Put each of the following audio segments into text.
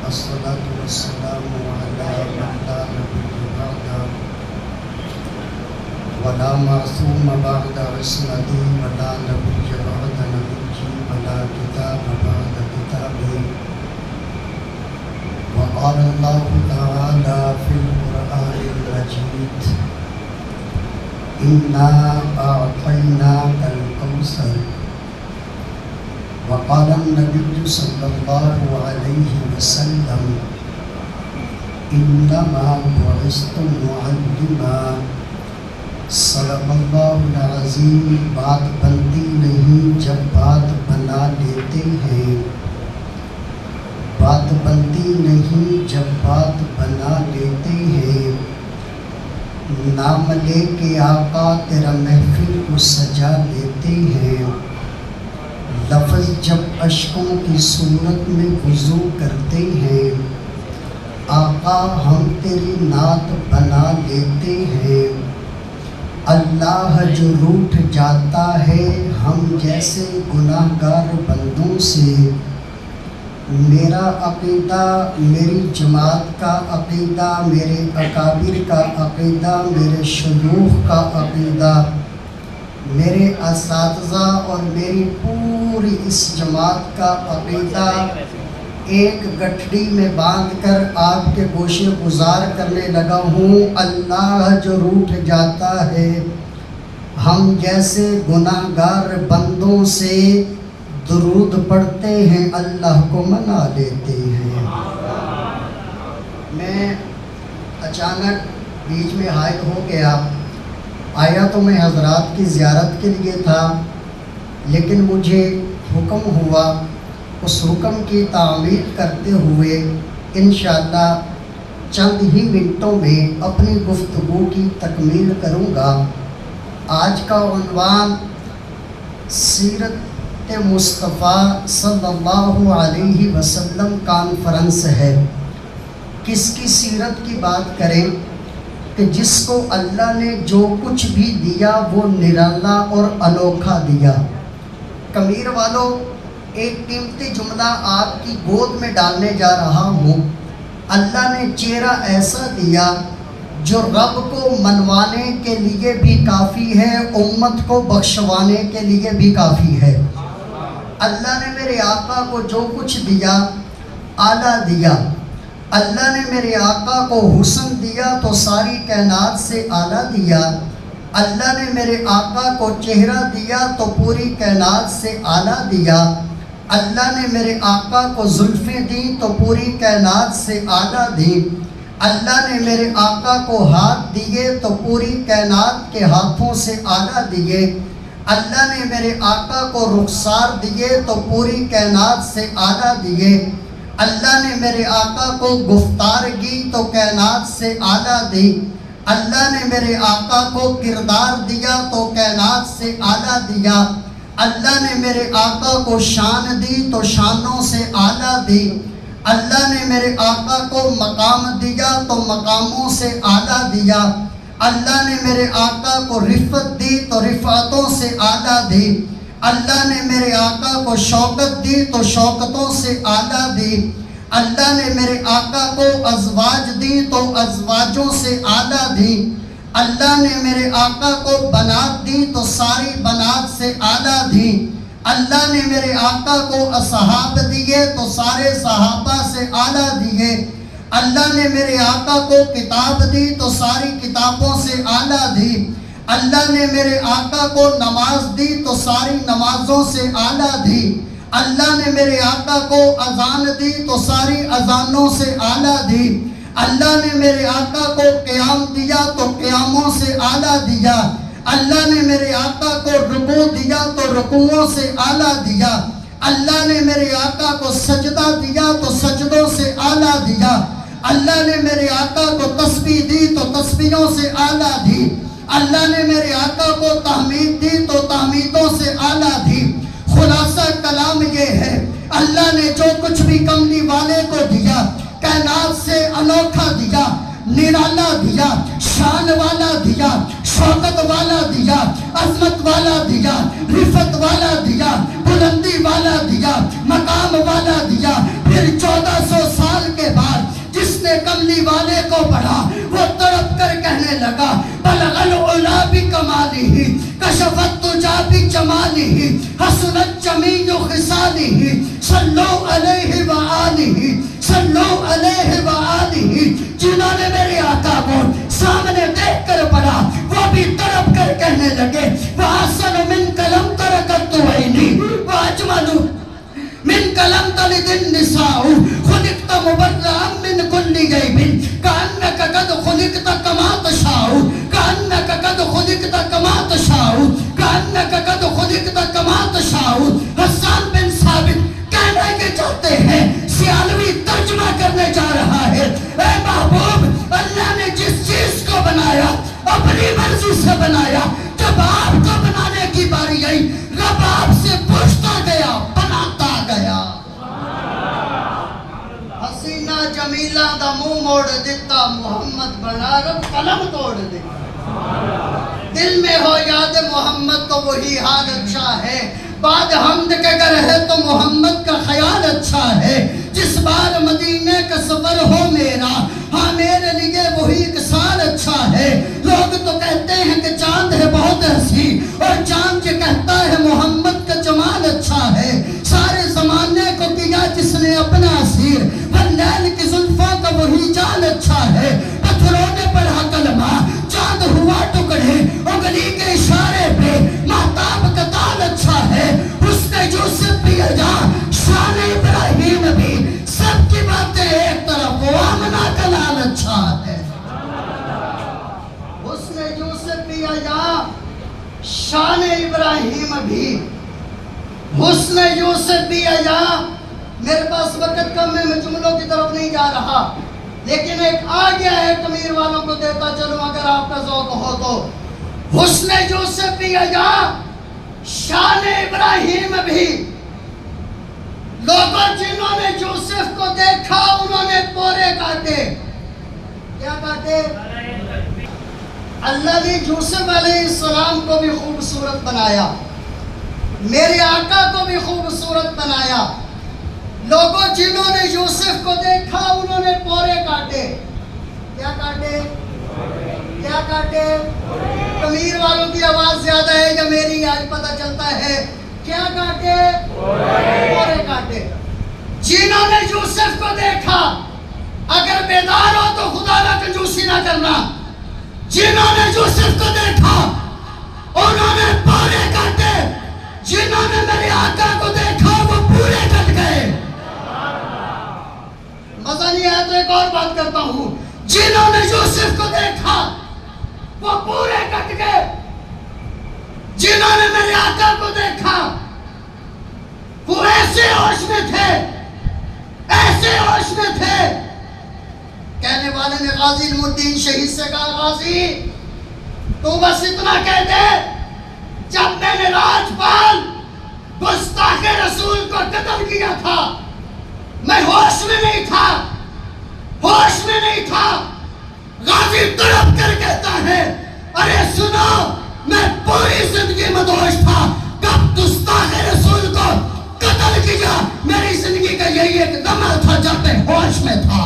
الصلاة والسلام على من لا نبي بعده ولا معصوم بعد عصمته ولا نبي بعد نبيه ولا كتاب بعد كتابه. وقال الله تعالى في القرآن المجيد: إنا أعطيناك الكوثر. وقال النبي صلى الله عليه وسلم: إنما بعثت معلما. صدق اللہ العظیم. بات بنتی نہیں جب بات بنا لیتے ہیں، بات بنتی نہیں جب بات بنا لیتے ہیں. نام لے کے آقا تیرا محفل کو سجا لیتے ہیں. لفظ جب اشکوں کی صورت میں وضو کرتے ہیں، آقا ہم تیری نعت بنا لیتے ہیں. اللہ جو روٹھ جاتا ہے ہم جیسے گناہ گار بندوں سے. میرا عقیدہ، میری جماعت کا عقیدہ، میرے اکابر کا عقیدہ، میرے شیوخ کا عقیدہ، میرے اساتذہ اور میری پوری اس جماعت کا عقیدہ ایک گٹھڑی میں باندھ کر آپ کے گوشے گزار کرنے لگا ہوں. اللہ جو روٹھ جاتا ہے ہم جیسے گناہ گار بندوں سے درود پڑھتے ہیں، اللہ کو منا لیتے ہیں. میں اچانک بیچ میں حائل ہو گیا. آیا تو میں حضرات کی زیارت کے لیے تھا، لیکن مجھے حکم ہوا. اس حکم کی تعمیل کرتے ہوئے انشاءاللہ چند ہی منٹوں میں اپنی گفتگو کی تکمیل کروں گا. آج کا عنوان سیرت مصطفیٰ صلی اللہ علیہ وسلم کانفرنس ہے. کس کی سیرت کی بات کریں کہ جس کو اللہ نے جو کچھ بھی دیا وہ نرالا اور انوکھا دیا. کمیر والوں، ایک قیمتی جملہ آپ کی گود میں ڈالنے جا رہا ہوں. اللہ نے چہرہ ایسا دیا جو رب کو منوانے کے لیے بھی کافی ہے، امت کو بخشوانے کے لیے بھی کافی ہے. اللہ نے میرے آقا کو جو کچھ دیا اعلیٰ دیا. اللہ نے میرے آقا کو حسن دیا تو ساری کائنات سے اعلیٰ دیا. اللہ نے میرے آقا کو چہرہ دیا تو پوری کائنات سے اعلیٰ دیا. اللہ نے میرے آقا کو زلفیں دیں تو پوری کائنات سے اعلیٰ دیں. اللہ نے میرے آقا کو ہاتھ دیے تو پوری کائنات کے ہاتھوں سے اعلیٰ دیے. اللہ نے میرے آقا کو رخسار دیے تو پوری کائنات سے اعلیٰ دیے. اللہ نے میرے آقا کو گفتارگی تو کائنات سے اعلیٰ دی. اللہ نے میرے آقا کو کردار دیا تو کائنات سے اعلیٰ دیا. اللہ نے میرے آقا کو شان دی تو شانوں سے اعلیٰ دی. اللہ نے میرے آقا کو مقام دیا تو مقاموں سے اعلیٰ دیا. اللہ نے میرے آقا کو رفعت دی تو رفعتوں سے اعلیٰ دی. اللہ نے میرے آقا کو شوکت دی تو شوکتوں سے اعلیٰ دی. اللہ نے میرے آقا کو ازواج دی تو ازواجوں سے اعلیٰ دی. اللہ نے میرے آقا کو بنات دی تو ساری بنات سے اعلیٰ دی. اللہ نے میرے آقا کو اصحاب دیے تو سارے صحابہ سے اعلیٰ دیے. اللہ نے میرے آقا کو کتاب دی تو ساری کتابوں سے اعلیٰ دی. اللہ نے میرے آقا کو نماز دی تو ساری نمازوں سے اعلیٰ دی. اللہ نے میرے آقا کو اذان دی تو ساری اذانوں سے اعلیٰ دی. اللہ نے میرے آقا کو قیام دیا تو قیاموں سے اعلیٰ دیا. اللہ نے میرے آقا کو رکوع دیا تو رکوعوں سے اعلیٰ دیا. اللہ نے میرے آقا کو سجدہ دیا تو سجدوں سے اعلیٰ دیا. اللہ نے میرے آقا کو تسبیح دی تو تسبیحوں سے اعلیٰ دی. اللہ نے میرے آقا کو تحمید دی تو تحمیدوں سے اعلیٰ دی. خلاصہ کلام یہ ہے، اللہ نے جو کچھ بھی کملی والے کو دیا کائنات سے انوکھا دیا، نرالا دیا، شان والا دیا، شوکت والا دیا، عظمت والا دیا، رفت والا دیا، بلندی والا دیا، مقام والا دیا. پھر 1400 سال کے जमालिही हसनत जमीउ खिसालिही सल्लु अलैहि व आलिही सल्लु अलैहि व आलिही। जिन्होंने मेरे आका को सामने देख कर पढ़ा वो भी तड़प कर कहने लगे वहसन मिन कलम तरकत वैनी वाजमलु मिन कलम तलिदिन निसाउ खुलिकत मुबर्रअन मिन कुल्ली जैबिन कान्नक कद खुलिकत कमा तशाउ कान्नक कद खुलिकत कमा तशाउ कान्नक कद खुलिकत कमा तशाउ। हसन बिन साबित कहने के चाहते हैं सियालवी तर्जुमा करने जा रहा है ऐ महबूब अल्लाह ने जिस चीज को बनाया अपनी मर्जी से बनाया। जब आपको बनाने की बारी आई रब आपसे पूछता गया बनाता गया। हसीना जमीला दा मुंह मोड़ दिता मोहम्मद बना रब कलम तोड़ दिता। दिल में हो याद मोहम्मद तो वही हाल अच्छा है बाद हमद के घर है तो मोहम्मद का ख्याल अच्छा है। जिस बार मदीने का सफर हो मेरा हाँ मेरे लिए वही एक साल अच्छा है। लोग तो कहते हैं कि चांद है बहुत हंसी और चांद ये कहता है मोहम्मद का जमाल अच्छा है। सारे जमाने को किया जिसने अपना असीर वल्लैल की जुल्फों का वही जाल अच्छा है। पत्थरों ने पढ़ा कलमा चांद हुआ टुकड़े उंगली के इशारे पे महताब का ताल अच्छा है। उसने यूसुफ भी अजा शान इब्राहिम भी सबकी बातें एक तरफ वो आमना का लाल अच्छा है। उसने यूसुफ भी अजा शान इब्राहिम भी हुस्न यूसुफ भी अजा। मेरे पास वक्त कम है मैं जुमलों की तरफ नहीं जा रहा लेकिन एक आ गया है कमीर वालों को देता चलूं अगर आपका ज़ौक़ हो तो। हुस्न यूसुफ भी अजा शान इब्राहिम भी। लोगों जिन्होंने यूसुफ को देखा उन्होंने पोरे काटे। क्या काटे? अल्लाह ने यूसुफ अलैहिस्सलाम को भी खूबसूरत बनाया मेरे आका को भी खूबसूरत बनाया। लोगों जिन्होंने यूसुफ को देखा उन्होंने पोरे काटे। क्या काटे? क्या काटे? कमीर वालों की आवाज ज्यादा है या मेरी आज पता चलता है। क्या काटे? पोरे काटे। जिन्होंने यूसुफ को देखा अगर बेदार हो तो खुदा ना कंजूसी ना करना। जिन्होंने यूसुफ को देखा उन्होंने पोरे काटे। जिन्होंने मेरे आका को देखा वो पूरे कट गए। मजा नहीं आया तो एक और बात करता हूं। जिन्होंने यूसुफ को देखा वो पूरे कट गए। जिन्होंने मेरे आका को देखा वो ऐसे होश में थे ऐसे होश में थे। कहने वाले ने गाजी इल्मुद्दीन शहीद से कहा गाजी तू बस इतना कह दे जब मैंने राजपाल गुस्ताखे रसूल को कत्ल किया था मैं होश में नहीं था होश में नहीं था। गाजी तड़प कर कहता है अरे सुनो मैं पूरी जिंदगी मदहोश था कब गुस्ताखे रसूल को कत्ल किया। मेरी जिंदगी का यही एक लम्हा था जब मैं होश में था।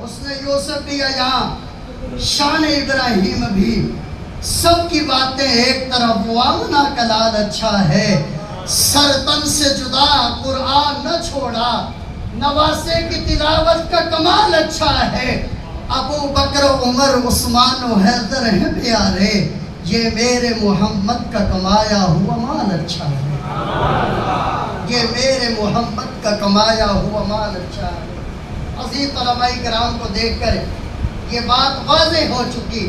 उसने यूसुफ भी यहाँ शान इब्राहिम भी सबकी बातें एक तरफ वो आमना का लाल अच्छा है। सरतन से जुदा कुरान न छोड़ा नवासे की तिलावत का कमाल अच्छा है। अबू बकर उमर उस्मान और हैदर हैं प्यारे ये मेरे मोहम्मद का कमाया हुआ माल अच्छा है। ये मेरे मोहम्मद का कमाया हुआ माल अच्छा है। अज़ीज़ तलबाए किराम को देखकर ये बात वाज़ेह हो चुकी।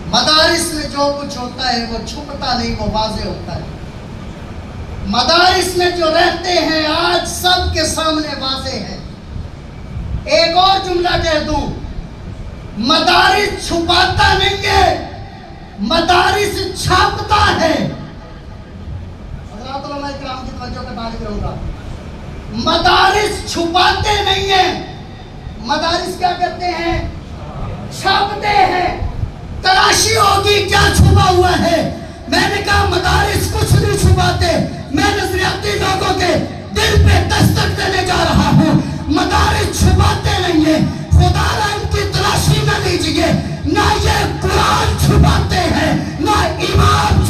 मदारिस में जो कुछ होता है वो छुपता नहीं वो वाज़ेह होता है। मदारिस में जो रहते हैं आज सबके सामने वाज़ेह है। एक और जुमला कह दूं मदारिस छुपाता नहीं है मदारिस छापता है। हज़रात उलमा इकराम की तवज्जो का तालिब रहूंगा। मदारिस छुपाते नहीं है मदारिस क्या करते हैं छापते हैं। तलाशी होगी क्या छुपा हुआ है। मैंने कहा मदारिस कुछ नहीं छुपाते। मैं नजरियाती लोगों के दिल पे दस्तक देने जा रहा हूँ। मदारिस छुपाते नहीं है। खुदा इनकी तलाशी न लीजिए ना ये कुरान छुपाते हैं ना इमाम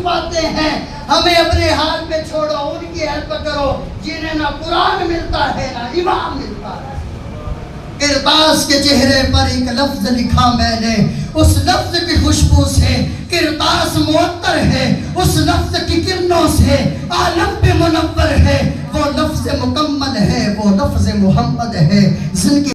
چھپاتے ہیں. ہمیں اپنے حال پہ چھوڑو, ان کی ہیلپ کرو جنہیں نہ قرآن ملتا ہے نہ امام ملتا ہے. کرتاس کے چہرے پر ایک لفظ لکھا میں نے, اس لفظ کی خوشبو سے کرتاس معطر ہے, اس لفظ کی کرنوں سے عالم پہ منور ہے. وہ لفظ مکمل ہے, وہ لفظ محمد ہے, جن کی